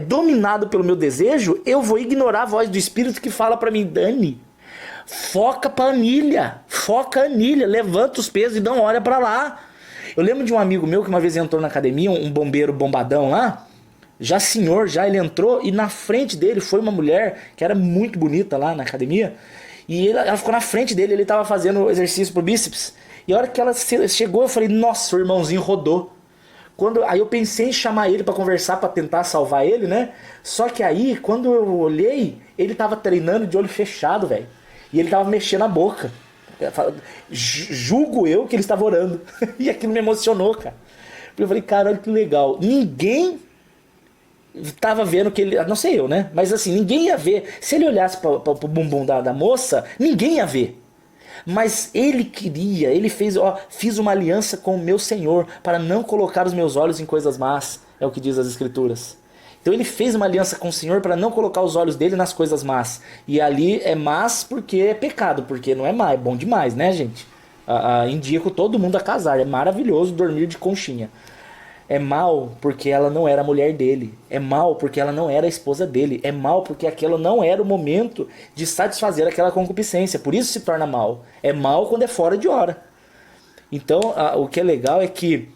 dominado pelo meu desejo, eu vou ignorar a voz do Espírito que fala para mim, Dani, foca pra anilha, levanta os pesos e não olha para lá. Eu lembro de um amigo meu que uma vez entrou na academia, um bombeiro bombadão lá, ele entrou e na frente dele foi uma mulher que era muito bonita lá na academia, e ela ficou na frente dele, ele tava fazendo exercício pro bíceps, e a hora que ela chegou eu falei, nossa, o irmãozinho rodou. Aí eu pensei em chamar ele pra conversar, pra tentar salvar ele, né? Só que aí, quando eu olhei, ele tava treinando de olho fechado, velho. E ele tava mexendo a boca. Julgo eu que ele estava orando. E aquilo me emocionou, cara. Eu falei, cara, olha que legal. Ninguém tava vendo que ele... Não sei eu, né? Mas assim, ninguém ia ver. Se ele olhasse pro bumbum da moça, ninguém ia ver. Mas ele queria, ele fez, fiz uma aliança com o meu Senhor para não colocar os meus olhos em coisas más, é o que diz as Escrituras. Então ele fez uma aliança com o Senhor para não colocar os olhos dele nas coisas más. E ali é más porque é pecado, porque não é má, é bom demais, né, gente? Indico todo mundo a casar, é maravilhoso dormir de conchinha. É mal porque ela não era a mulher dele. É mal porque ela não era a esposa dele. É mal porque aquilo não era o momento de satisfazer aquela concupiscência. Por isso se torna mal. É mal quando é fora de hora. Então, o que é legal é que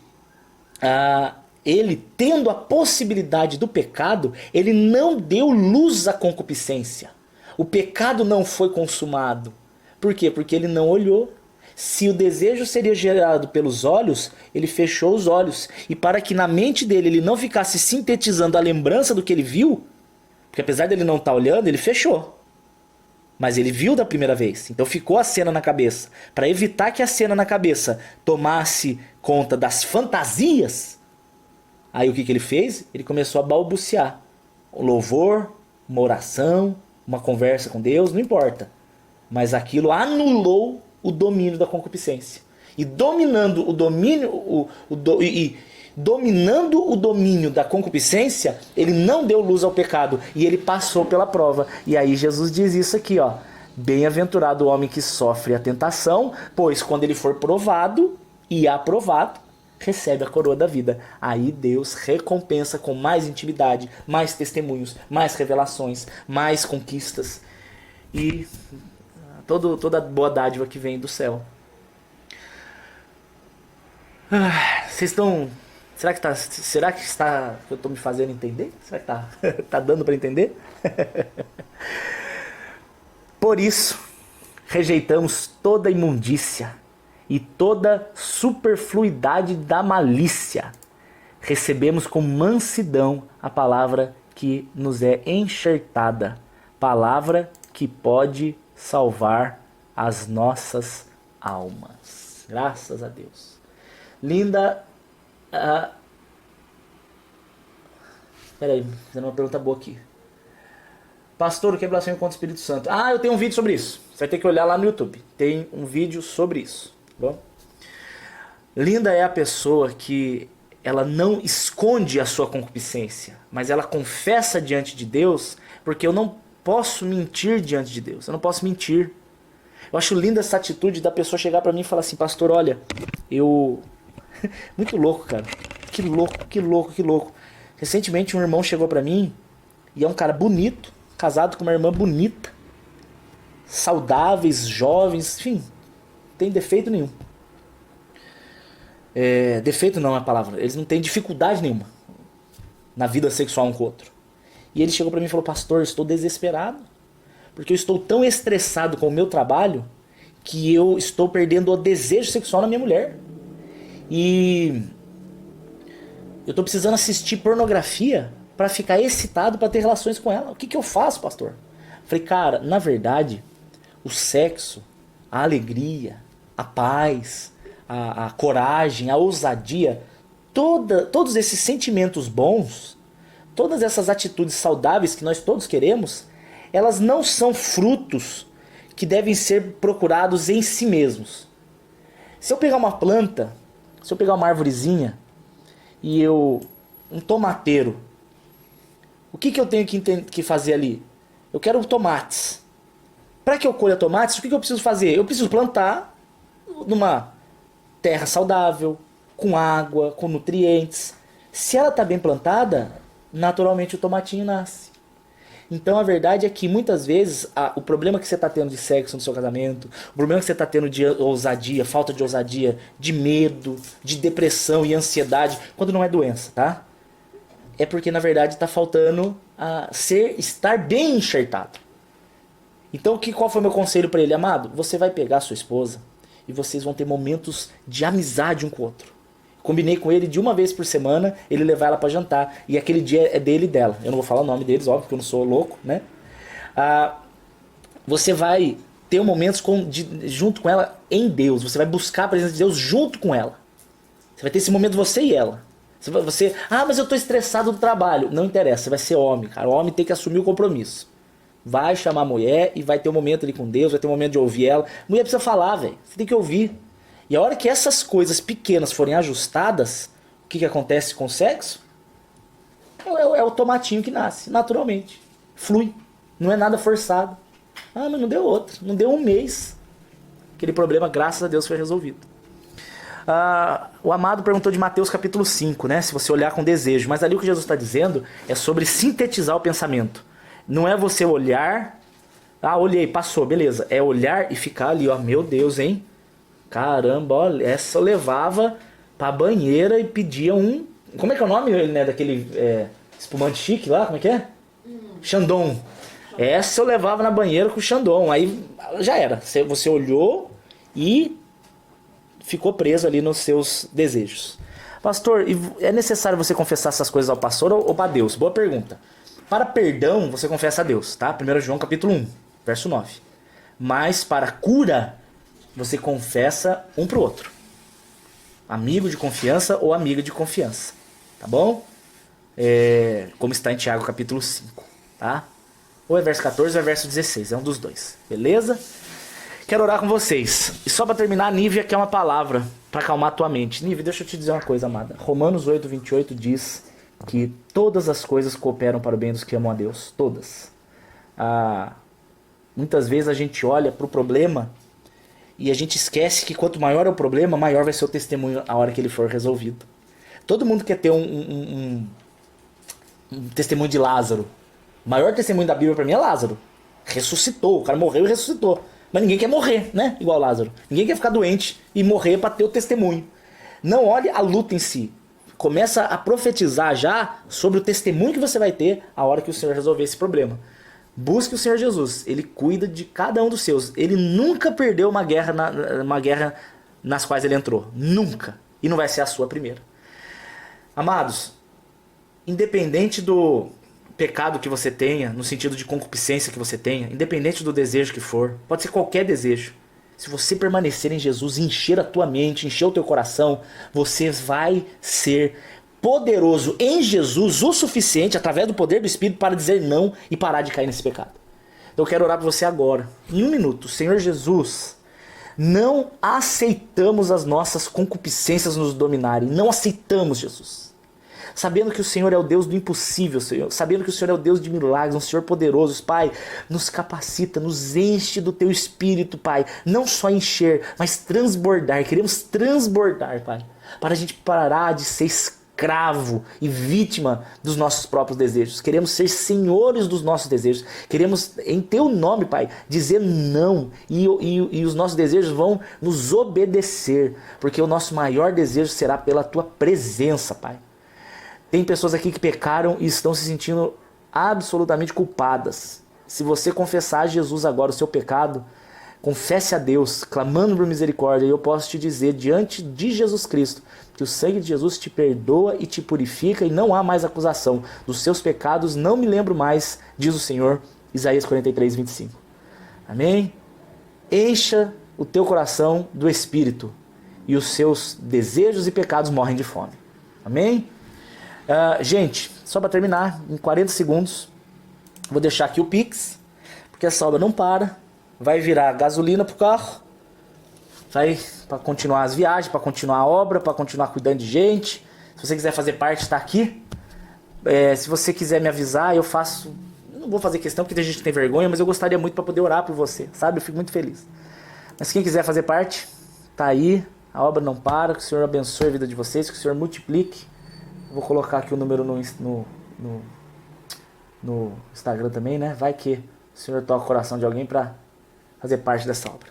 ele, tendo a possibilidade do pecado, ele não deu luz à concupiscência. O pecado não foi consumado. Por quê? Porque ele não olhou. Se o desejo seria gerado pelos olhos, ele fechou os olhos. E para que na mente dele ele não ficasse sintetizando a lembrança do que ele viu, porque apesar dele não estar olhando, ele fechou. Mas ele viu da primeira vez, então ficou a cena na cabeça. Para evitar que a cena na cabeça tomasse conta das fantasias, aí o que ele fez? Ele começou a balbuciar. Um louvor, uma oração, uma conversa com Deus, não importa. Mas aquilo anulou o domínio da concupiscência. E dominando o domínio, dominando o domínio da concupiscência, ele não deu luz ao pecado e ele passou pela prova. E aí Jesus diz isso aqui, ó: bem-aventurado o homem que sofre a tentação, pois quando ele for provado e aprovado, recebe a coroa da vida. Aí Deus recompensa com mais intimidade, mais testemunhos, mais revelações, mais conquistas e toda boa dádiva que vem do céu. Vocês estão... Será que está... eu estou me fazendo entender? Será que tá dando para entender? Por isso, rejeitamos toda imundícia e toda superfluidade da malícia. Recebemos com mansidão a palavra que nos é enxertada, palavra que pode salvar as nossas almas. Graças a Deus. Linda. Peraí, fazendo uma pergunta boa aqui. Pastor, o que é blasfêmia contra o Espírito Santo? Eu tenho um vídeo sobre isso. Você vai ter que olhar lá no YouTube. Tem um vídeo sobre isso. Bom? Linda é a pessoa que ela não esconde a sua concupiscência, mas ela confessa diante de Deus, porque eu não posso mentir diante de Deus. Eu não posso mentir. Eu acho linda essa atitude da pessoa chegar pra mim e falar assim: pastor, olha, eu... Muito louco, cara. Que louco. Recentemente um irmão chegou pra mim e é um cara bonito, casado com uma irmã bonita, saudáveis, jovens, enfim, não tem defeito nenhum. Defeito não é a palavra. Eles não têm dificuldade nenhuma na vida sexual um com o outro. E ele chegou pra mim e falou: pastor, eu estou desesperado, porque eu estou tão estressado com o meu trabalho que eu estou perdendo o desejo sexual na minha mulher. E eu estou precisando assistir pornografia para ficar excitado para ter relações com ela. O que eu faço, pastor? Eu falei: cara, na verdade, o sexo, a alegria, a paz, a coragem, a ousadia, todos esses sentimentos bons, todas essas atitudes saudáveis que nós todos queremos, elas não são frutos que devem ser procurados em si mesmos. Se eu pegar uma planta, se eu pegar uma arvorezinha e um tomateiro, o que eu tenho que fazer ali? Eu quero tomates. Para que eu colha tomates, o que eu preciso fazer? Eu preciso plantar numa terra saudável, com água, com nutrientes. Se ela está bem plantada, naturalmente o tomatinho nasce. Então a verdade é que muitas vezes o problema que você está tendo de sexo no seu casamento, o problema que você está tendo de ousadia, falta de ousadia, de medo, de depressão e ansiedade, quando não é doença, tá? É porque na verdade está faltando estar bem enxertado. Então qual foi o meu conselho para ele? Amado, você vai pegar a sua esposa e vocês vão ter momentos de amizade um com o outro. Combinei com ele de uma vez por semana ele levar ela para jantar. E aquele dia é dele e dela. Eu não vou falar o nome deles, óbvio, porque eu não sou louco, né? Você vai ter momentos junto com ela em Deus. Você vai buscar a presença de Deus junto com ela. Você vai ter esse momento você e ela. Mas eu tô estressado do trabalho. Não interessa, você vai ser homem, cara. O homem tem que assumir o compromisso. Vai chamar a mulher e vai ter um momento ali com Deus, vai ter um momento de ouvir ela. Mulher precisa falar, velho. Você tem que ouvir. E a hora que essas coisas pequenas forem ajustadas, o que acontece com o sexo? É o tomatinho que nasce, naturalmente. Flui. Não é nada forçado. Ah, mas não deu outro. Não deu um mês. Aquele problema, graças a Deus, foi resolvido. O Amado perguntou de Mateus capítulo 5, né? Se você olhar com desejo. Mas ali o que Jesus está dizendo é sobre sintetizar o pensamento. Não é você olhar... Ah, olhei, passou, beleza. É olhar e ficar ali, ó. Meu Deus, hein? Caramba, olha. Essa eu levava pra banheira e pedia um... Como é que é o nome, né? Daquele espumante chique lá, como é que é? Chandon. Essa eu levava na banheira com o Chandon. Aí já era. Você olhou e ficou preso ali nos seus desejos. Pastor, é necessário você confessar essas coisas ao pastor ou para Deus? Boa pergunta. Para perdão, você confessa a Deus, tá? 1 João capítulo 1, verso 9. Mas para cura, você confessa um pro outro. Amigo de confiança ou amiga de confiança. Tá bom? Como está em Tiago capítulo 5, tá? Ou é verso 14 ou é verso 16, é um dos dois. Beleza? Quero orar com vocês. E só para terminar, Nívia quer uma palavra para acalmar a tua mente. Nívia, deixa eu te dizer uma coisa, amada. Romanos 8, 28 diz que todas as coisas cooperam para o bem dos que amam a Deus. Todas. Muitas vezes a gente olha para o problema e a gente esquece que quanto maior é o problema, maior vai ser o testemunho a hora que ele for resolvido. Todo mundo quer ter um testemunho de Lázaro. O maior testemunho da Bíblia para mim é Lázaro. Ressuscitou, o cara morreu e ressuscitou. Mas ninguém quer morrer, né? Igual Lázaro. Ninguém quer ficar doente e morrer para ter o testemunho. Não olhe a luta em si. Começa a profetizar já sobre o testemunho que você vai ter a hora que o Senhor resolver esse problema. Busque o Senhor Jesus. Ele cuida de cada um dos seus. Ele nunca perdeu uma guerra nas quais ele entrou. Nunca. E não vai ser a sua primeira. Amados, independente do pecado que você tenha, no sentido de concupiscência que você tenha, independente do desejo que for, pode ser qualquer desejo. Se você permanecer em Jesus, encher a tua mente, encher o teu coração, você vai ser poderoso em Jesus o suficiente, através do poder do Espírito, para dizer não e parar de cair nesse pecado. Eu quero orar por você agora, em um minuto. Senhor Jesus, não aceitamos as nossas concupiscências nos dominarem. Não aceitamos, Jesus. Sabendo que o Senhor é o Deus do impossível, Senhor. Sabendo que o Senhor é o Deus de milagres, um Senhor poderoso. Pai, nos capacita, nos enche do Teu Espírito, Pai. Não só encher, mas transbordar. Queremos transbordar, Pai. Para a gente parar de ser escravo e vítima dos nossos próprios desejos. Queremos ser senhores dos nossos desejos. Queremos, em Teu nome, Pai, dizer não. E os nossos desejos vão nos obedecer. Porque o nosso maior desejo será pela Tua presença, Pai. Tem pessoas aqui que pecaram e estão se sentindo absolutamente culpadas. Se você confessar a Jesus agora o seu pecado, confesse a Deus, clamando por misericórdia, e eu posso te dizer, diante de Jesus Cristo, que o sangue de Jesus te perdoa e te purifica e não há mais acusação. Dos seus pecados não me lembro mais, diz o Senhor, Isaías 43, 25. Amém? Encha o teu coração do Espírito e os seus desejos e pecados morrem de fome. Amém? Gente, só para terminar, em 40 segundos, vou deixar aqui o Pix, porque essa obra não para, vai virar gasolina pro carro, vai para continuar as viagens, para continuar a obra, para continuar cuidando de gente. Se você quiser fazer parte, está aqui. Se você quiser me avisar, eu faço. Eu não vou fazer questão porque tem gente que tem vergonha, mas eu gostaria muito para poder orar por você, sabe? Eu fico muito feliz. Mas quem quiser fazer parte, tá aí. A obra não para, que o Senhor abençoe a vida de vocês, que o Senhor multiplique. Vou colocar aqui o número no Instagram também, né? Vai que o Senhor toca o coração de alguém para fazer parte dessa obra.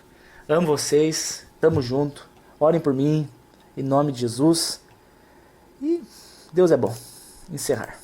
Amo vocês, tamo junto. Orem por mim, em nome de Jesus. E Deus é bom. Encerrar.